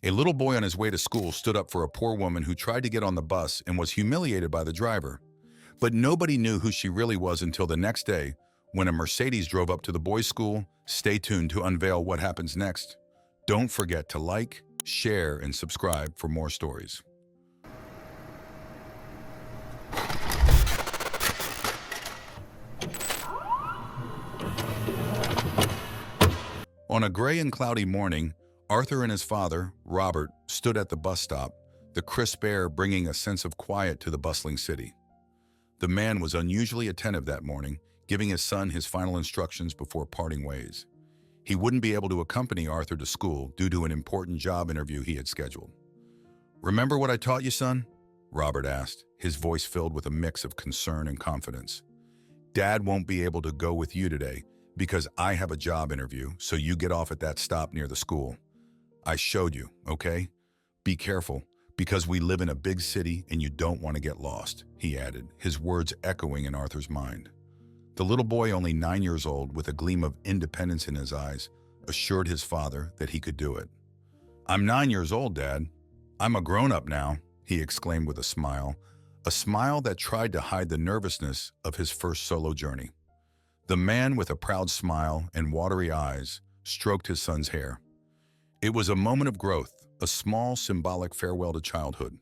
A little boy on his way to school stood up for a poor woman who tried to get on the bus and was humiliated by the driver. But nobody knew who she really was until the next day when a Mercedes drove up to the boys' school. Stay tuned to unveil what happens next. Don't forget to like, share, and subscribe for more stories. On a gray and cloudy morning, Arthur and his father, Robert, stood at the bus stop, the crisp air bringing a sense of quiet to the bustling city. The man was unusually attentive that morning, giving his son his final instructions before parting ways. He wouldn't be able to accompany Arthur to school due to an important job interview he had scheduled. "Remember what I taught you, son?" Robert asked, his voice filled with a mix of concern and confidence. "Dad won't be able to go with you today because I have a job interview, so you get off at that stop near the school. I showed you, okay? Be careful, because we live in a big city and you don't want to get lost," he added, his words echoing in Arthur's mind. The little boy, only 9 years old, with a gleam of independence in his eyes, assured his father that he could do it. "I'm 9 years old, Dad. I'm a grown-up now," he exclaimed with a smile that tried to hide the nervousness of his first solo journey. The man, with a proud smile and watery eyes, stroked his son's hair. It was a moment of growth, a small, symbolic farewell to childhood.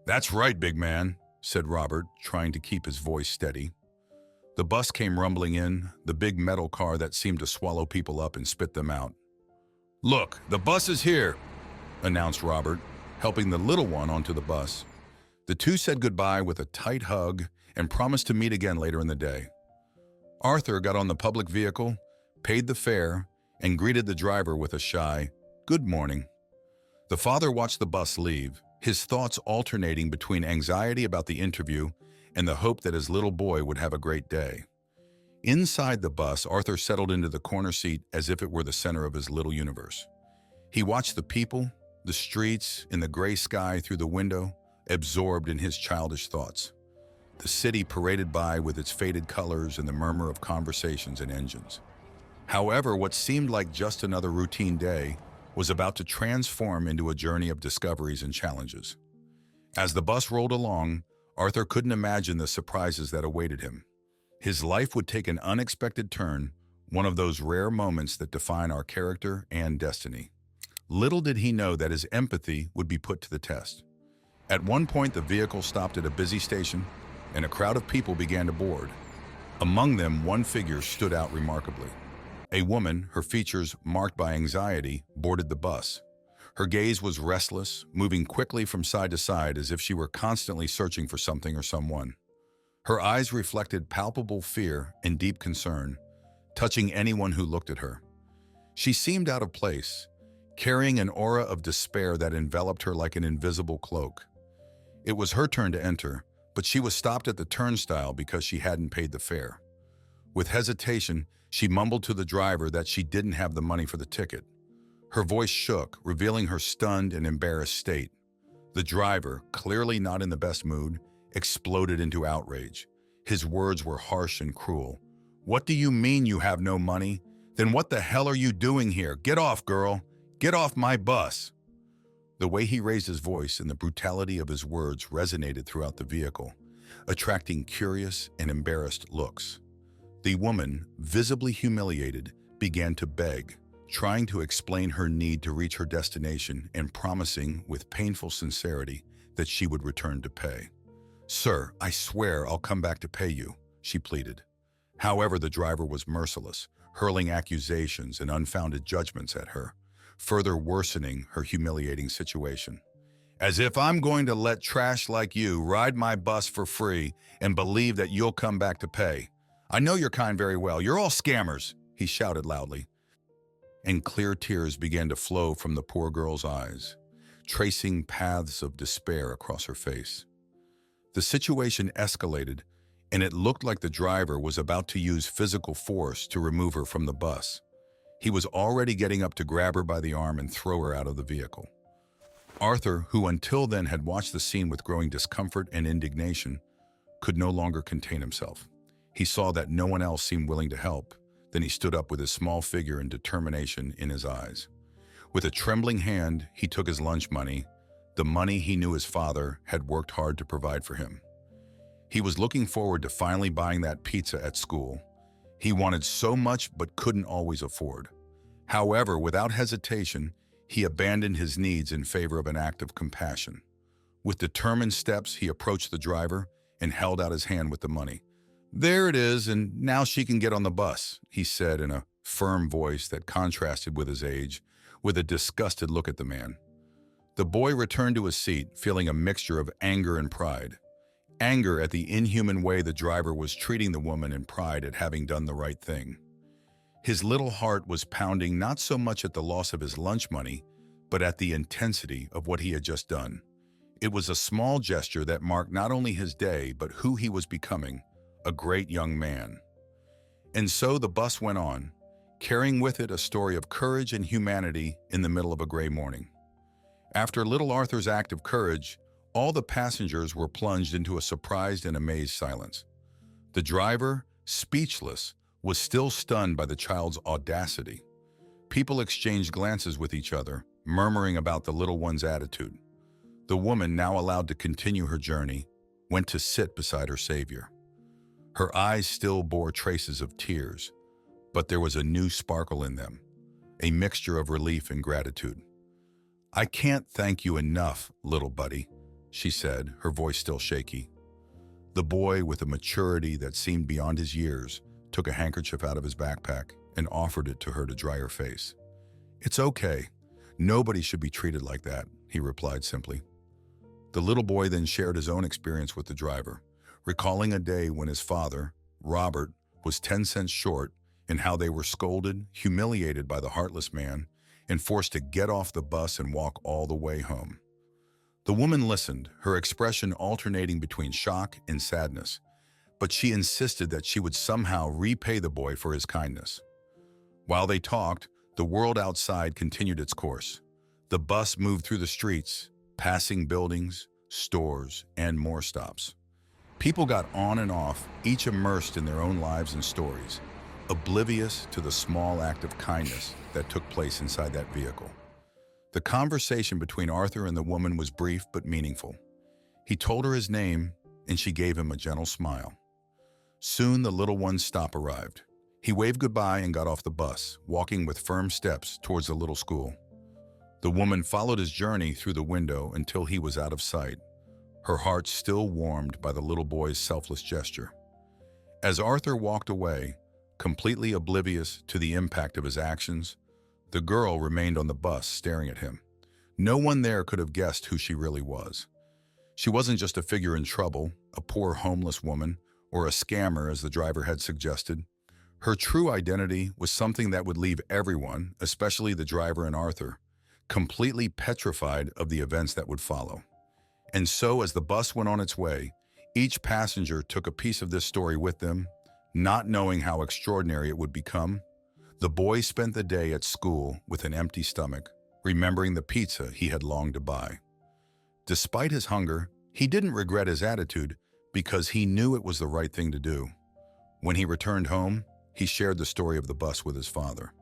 "That's right, big man," said Robert, trying to keep his voice steady. The bus came rumbling in, the big metal car that seemed to swallow people up and spit them out. "Look, the bus is here," announced Robert, helping the little one onto the bus. The two said goodbye with a tight hug and promised to meet again later in the day. Arthur got on the public vehicle, paid the fare, and greeted the driver with a shy, "Good morning." The father watched the bus leave, his thoughts alternating between anxiety about the interview and the hope that his little boy would have a great day. Inside the bus, Arthur settled into the corner seat as if it were the center of his little universe. He watched the people, the streets, and the gray sky through the window, absorbed in his childish thoughts. The city paraded by with its faded colors and the murmur of conversations and engines. However, what seemed like just another routine day was about to transform into a journey of discoveries and challenges. As the bus rolled along, Arthur couldn't imagine the surprises that awaited him. His life would take an unexpected turn, one of those rare moments that define our character and destiny. Little did he know that his empathy would be put to the test. At one point, the vehicle stopped at a busy station, and a crowd of people began to board. Among them, one figure stood out remarkably. A woman, her features marked by anxiety, boarded the bus. Her gaze was restless, moving quickly from side to side as if she were constantly searching for something or someone. Her eyes reflected palpable fear and deep concern, touching anyone who looked at her. She seemed out of place, carrying an aura of despair that enveloped her like an invisible cloak. It was her turn to enter, but she was stopped at the turnstile because she hadn't paid the fare. With hesitation, she mumbled to the driver that she didn't have the money for the ticket. Her voice shook, revealing her stunned and embarrassed state. The driver, clearly not in the best mood, exploded into outrage. His words were harsh and cruel. "What do you mean you have no money? Then what the hell are you doing here? Get off, girl! Get off my bus!" The way he raised his voice and the brutality of his words resonated throughout the vehicle, attracting curious and embarrassed looks. The woman, visibly humiliated, began to beg, trying to explain her need to reach her destination and promising with painful sincerity that she would return to pay. "Sir, I swear I'll come back to pay you," she pleaded. However, the driver was merciless, hurling accusations and unfounded judgments at her, further worsening her humiliating situation. "As if I'm going to let trash like you ride my bus for free and believe that you'll come back to pay. I know your kind very well. You're all scammers," he shouted loudly. And clear tears began to flow from the poor girl's eyes, tracing paths of despair across her face. The situation escalated, and it looked like the driver was about to use physical force to remove her from the bus. He was already getting up to grab her by the arm and throw her out of the vehicle. Arthur, who until then had watched the scene with growing discomfort and indignation, could no longer contain himself. He saw that no one else seemed willing to help. Then he stood up with his small figure and determination in his eyes. With a trembling hand, he took his lunch money, the money he knew his father had worked hard to provide for him. He was looking forward to finally buying that pizza at school. He wanted so much but couldn't always afford. However, without hesitation, he abandoned his needs in favor of an act of compassion. With determined steps, he approached the driver and held out his hand with the money. "There it is, and now she can get on the bus," he said in a firm voice that contrasted with his age, with a disgusted look at the man. The boy returned to his seat, feeling a mixture of anger and pride. Anger at the inhuman way the driver was treating the woman and pride at having done the right thing. His little heart was pounding not so much at the loss of his lunch money, but at the intensity of what he had just done. It was a small gesture that marked not only his day, but who he was becoming, a great young man. And so the bus went on, carrying with it a story of courage and humanity in the middle of a gray morning. After little Arthur's act of courage, all the passengers were plunged into a surprised and amazed silence. The driver, speechless, was still stunned by the child's audacity. People exchanged glances with each other, murmuring about the little one's attitude. The woman, now allowed to continue her journey, went to sit beside her savior. Her eyes still bore traces of tears, but there was a new sparkle in them, a mixture of relief and gratitude. "I can't thank you enough, little buddy," she said, her voice still shaky. The boy, with a maturity that seemed beyond his years, took a handkerchief out of his backpack and offered it to her to dry her face. "It's okay. Nobody should be treated like that," he replied simply. The little boy then shared his own experience with the driver, recalling a day when his father, Robert, was 10 cents short and how they were scolded, humiliated by the heartless man, and forced to get off the bus and walk all the way home. The woman listened, her expression alternating between shock and sadness, but she insisted that she would somehow repay the boy for his kindness. While they talked, the world outside continued its course. The bus moved through the streets, passing buildings, stores, and more stops. People got on and off, each immersed in their own lives and stories, oblivious to the small act of kindness that took place inside that vehicle. The conversation between Arthur and the woman was brief but meaningful. He told her his name, and she gave him a gentle smile. Soon the little one's stop arrived. He waved goodbye and got off the bus, walking with firm steps towards the little school. The woman followed his journey through the window until he was out of sight, her heart still warmed by the little boy's selfless gesture. As Arthur walked away, completely oblivious to the impact of his actions, the girl remained on the bus staring at him. No one there could have guessed who she really was. She wasn't just a figure in trouble, a poor homeless woman, or a scammer as the driver had suggested. Her true identity was something that would leave everyone, especially the driver and Arthur, completely petrified of the events that would follow. And so as the bus went on its way, each passenger took a piece of this story with them, not knowing how extraordinary it would become. The boy spent the day at school with an empty stomach, remembering the pizza he had longed to buy. Despite his hunger, he didn't regret his attitude because he knew it was the right thing to do. When he returned home, he shared the story of the bus with his father.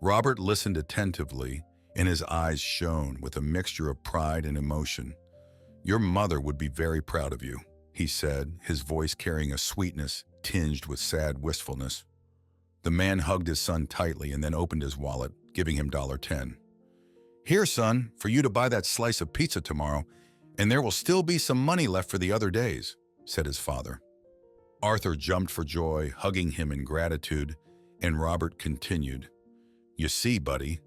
Robert listened attentively, and his eyes shone with a mixture of pride and emotion. "Your mother would be very proud of you," he said, his voice carrying a sweetness tinged with sad wistfulness. The man hugged his son tightly and then opened his wallet, giving him $10. "Here, son, for you to buy that slice of pizza tomorrow, and there will still be some money left for the other days," said his father. Arthur jumped for joy, hugging him in gratitude, and Robert continued, "You see, buddy,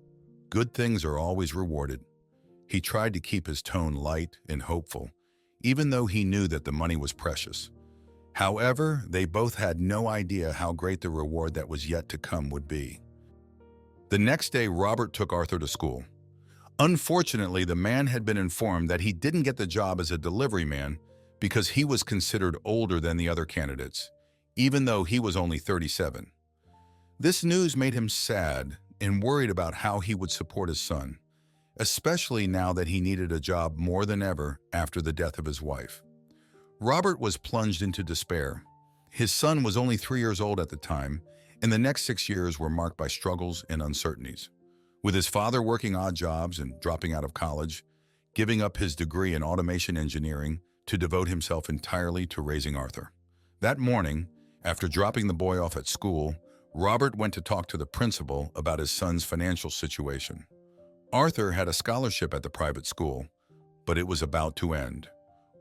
good things are always rewarded." He tried to keep his tone light and hopeful, even though he knew that the money was precious. However, they both had no idea how great the reward that was yet to come would be. The next day, Robert took Arthur to school. Unfortunately, the man had been informed that he didn't get the job as a delivery man because he was considered older than the other candidates, even though he was only 37. This news made him sad and worried about how he would support his son, especially now that he needed a job more than ever after the death of his wife. Robert was plunged into despair. His son was only 3 years old at the time, and the next 6 years were marked by struggles and uncertainties. With his father working odd jobs and dropping out of college, giving up his degree in automation engineering to devote himself entirely to raising Arthur. That morning, after dropping the boy off at school, Robert went to talk to the principal about his son's financial situation. Arthur had a scholarship at the private school, but it was about to end.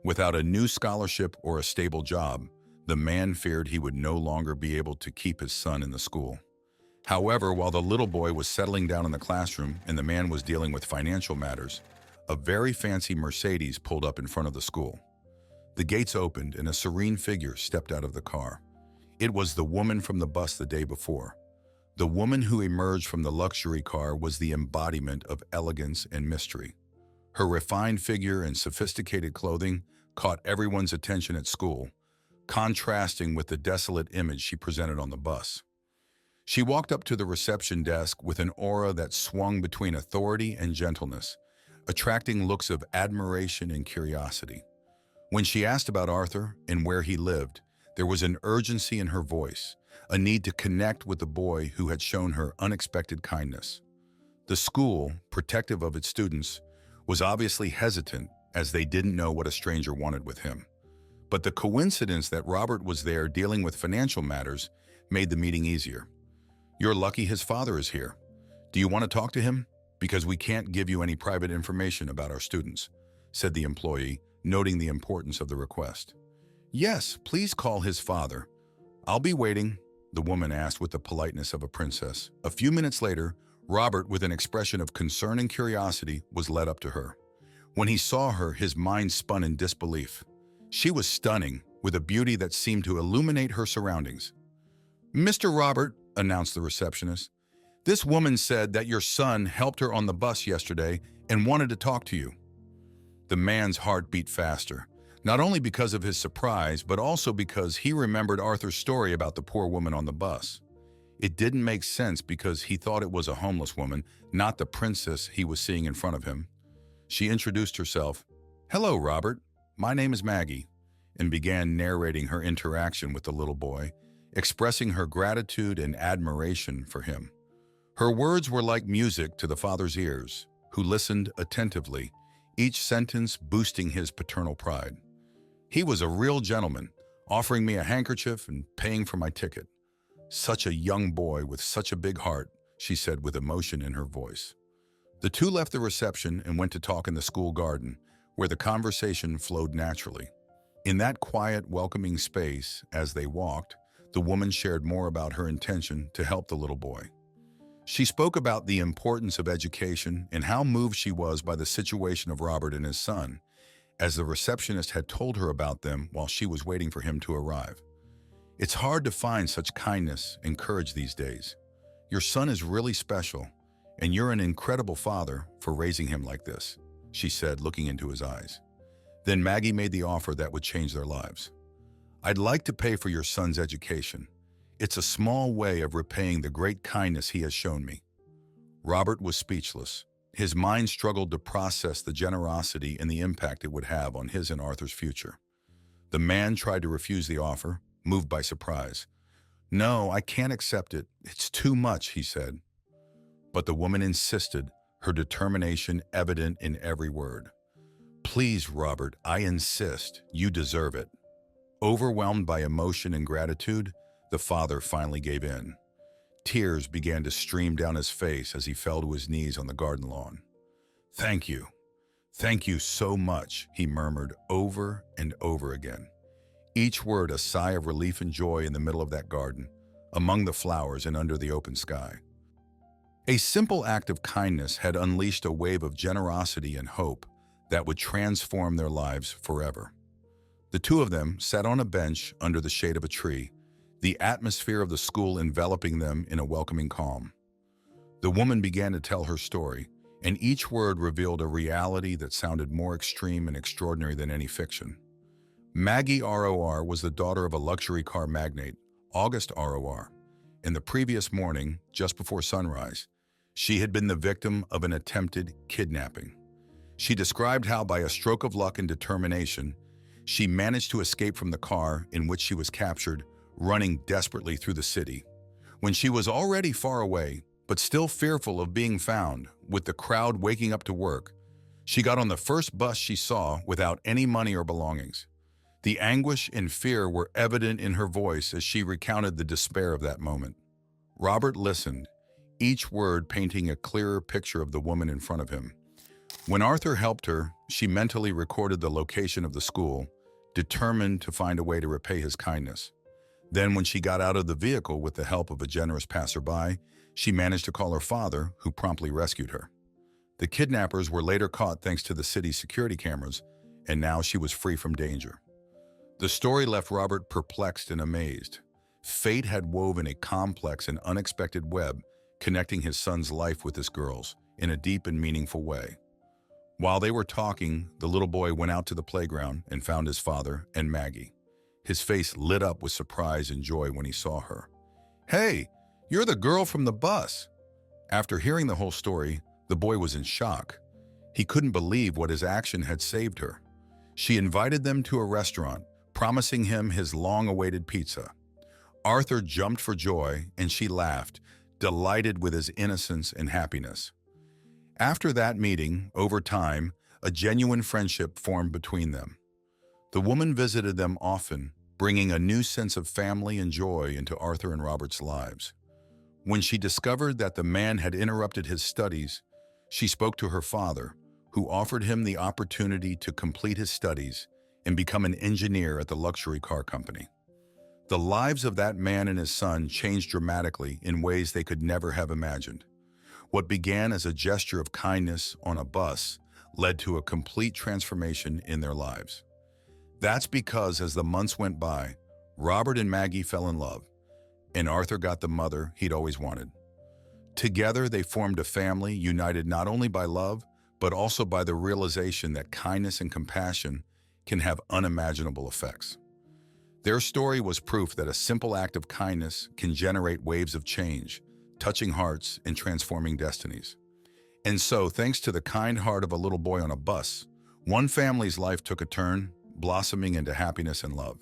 Without a new scholarship or a stable job, the man feared he would no longer be able to keep his son in the school. However, while the little boy was settling down in the classroom and the man was dealing with financial matters, a very fancy Mercedes pulled up in front of the school. The gates opened and a serene figure stepped out of the car. It was the woman from the bus the day before. The woman who emerged from the luxury car was the embodiment of elegance and mystery. Her refined figure and sophisticated clothing caught everyone's attention at school, contrasting with the desolate image she presented on the bus. She walked up to the reception desk with an aura that swung between authority and gentleness, attracting looks of admiration and curiosity. When she asked about Arthur and where he lived, there was an urgency in her voice, a need to connect with the boy who had shown her unexpected kindness. The school, protective of its students, was obviously hesitant as they didn't know what a stranger wanted with him. But the coincidence that Robert was there dealing with financial matters made the meeting easier. "You're lucky his father is here. Do you want to talk to him? Because we can't give you any private information about our students," said the employee, noting the importance of the request. "Yes, please call his father. I'll be waiting," the woman asked with the politeness of a princess. A few minutes later, Robert, with an expression of concern and curiosity, was led up to her. When he saw her, his mind spun in disbelief. She was stunning, with a beauty that seemed to illuminate her surroundings. "Mr. Robert," announced the receptionist, "this woman said that your son helped her on the bus yesterday and wanted to talk to you." The man's heart beat faster, not only because of his surprise, but also because he remembered Arthur's story about the poor woman on the bus. It didn't make sense because he thought it was a homeless woman, not the princess he was seeing in front of him. She introduced herself. "Hello, Robert. My name is Maggie," and began narrating her interaction with the little boy, expressing her gratitude and admiration for him. Her words were like music to the father's ears, who listened attentively, each sentence boosting his paternal pride. "He was a real gentleman, offering me a handkerchief and paying for my ticket. Such a young boy with such a big heart," she said with emotion in her voice. The two left the reception and went to talk in the school garden, where the conversation flowed naturally. In that quiet, welcoming space, as they walked, the woman shared more about her intention to help the little boy. She spoke about the importance of education and how moved she was by the situation of Robert and his son, as the receptionist had told her about them while she was waiting for him to arrive. "It's hard to find such kindness and courage these days. Your son is really special, and you're an incredible father for raising him like this," she said, looking into his eyes. Then Maggie made the offer that would change their lives. "I'd like to pay for your son's education. It's a small way of repaying the great kindness he has shown me." Robert was speechless. His mind struggled to process the generosity and the impact it would have on his and Arthur's future. The man tried to refuse the offer, moved by surprise. "No, I can't accept it. It's too much," he said. But the woman insisted, her determination evident in every word. "Please, Robert, I insist. You deserve it." Overwhelmed by emotion and gratitude, the father finally gave in. Tears began to stream down his face as he fell to his knees on the garden lawn. "Thank you. Thank you so much," he murmured over and over again. Each word a sigh of relief and joy in the middle of that garden, among the flowers and under the open sky. A simple act of kindness had unleashed a wave of generosity and hope that would transform their lives forever. The two of them sat on a bench under the shade of a tree, the atmosphere of the school enveloping them in a welcoming calm. The woman began to tell her story, and each word revealed a reality that sounded more extreme and extraordinary than any fiction. Maggie ROR was the daughter of a luxury car magnate, August ROR. In the previous morning, just before sunrise, she had been the victim of an attempted kidnapping. She described how, by a stroke of luck and determination, she managed to escape from the car in which she was captured, running desperately through the city. When she was already far away, But still fearful of being found, with the crowd waking up to work, she got on the first bus she saw without any money or belongings. The anguish and fear were evident in her voice as she recounted the despair of that moment. Robert listened, each word painting a clearer picture of the woman in front of him. When Arthur helped her, she mentally recorded the location of the school, determined to find a way to repay his kindness. Then, when she got out of the vehicle with the help of a generous passerby, she managed to call her father, who promptly rescued her. The kidnappers were later caught thanks to the city's security cameras, and now she was free from danger. The story left Robert perplexed and amazed. Fate had woven a complex and unexpected web, connecting his son's life with this girl's in a deep and meaningful way. While they were talking, the little boy went out to the playground and found his father and Maggie. His face lit up with surprise and joy when he saw her. "Hey, you're the girl from the bus." After hearing the whole story, the boy was in shock. He couldn't believe what his action had saved her. She invited them to a restaurant, promising him his long-awaited pizza. Arthur jumped for joy, and she laughed, delighted with his innocence and happiness. After that meeting, over time, a genuine friendship formed between them. The woman visited them often, bringing a new sense of family and joy into Arthur and Robert's lives. When she discovered that the man had interrupted his studies, she spoke to her father, who offered him the opportunity to complete his studies and become an engineer at the luxury car company. The lives of that man and his son changed dramatically in ways they could never have imagined. What began as a gesture of kindness on a bus led to a complete transformation in their lives. That's because as the months went by, Robert and Maggie fell in love, and Arthur got the mother he'd always wanted. Together, they formed a family united not only by love, but also by the realization that kindness and compassion can have unimaginable effects. Their story was proof that a simple act of kindness can generate waves of change, touching hearts and transforming destinies. And so, thanks to the kind heart of a little boy on a bus, one family's life took a turn, blossoming into happiness and love.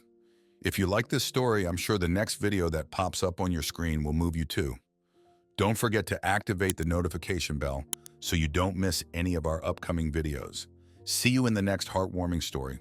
If you like this story, I'm sure the next video that pops up on your screen will move you too. Don't forget to activate the notification bell so you don't miss any of our upcoming videos. See you in the next heartwarming story.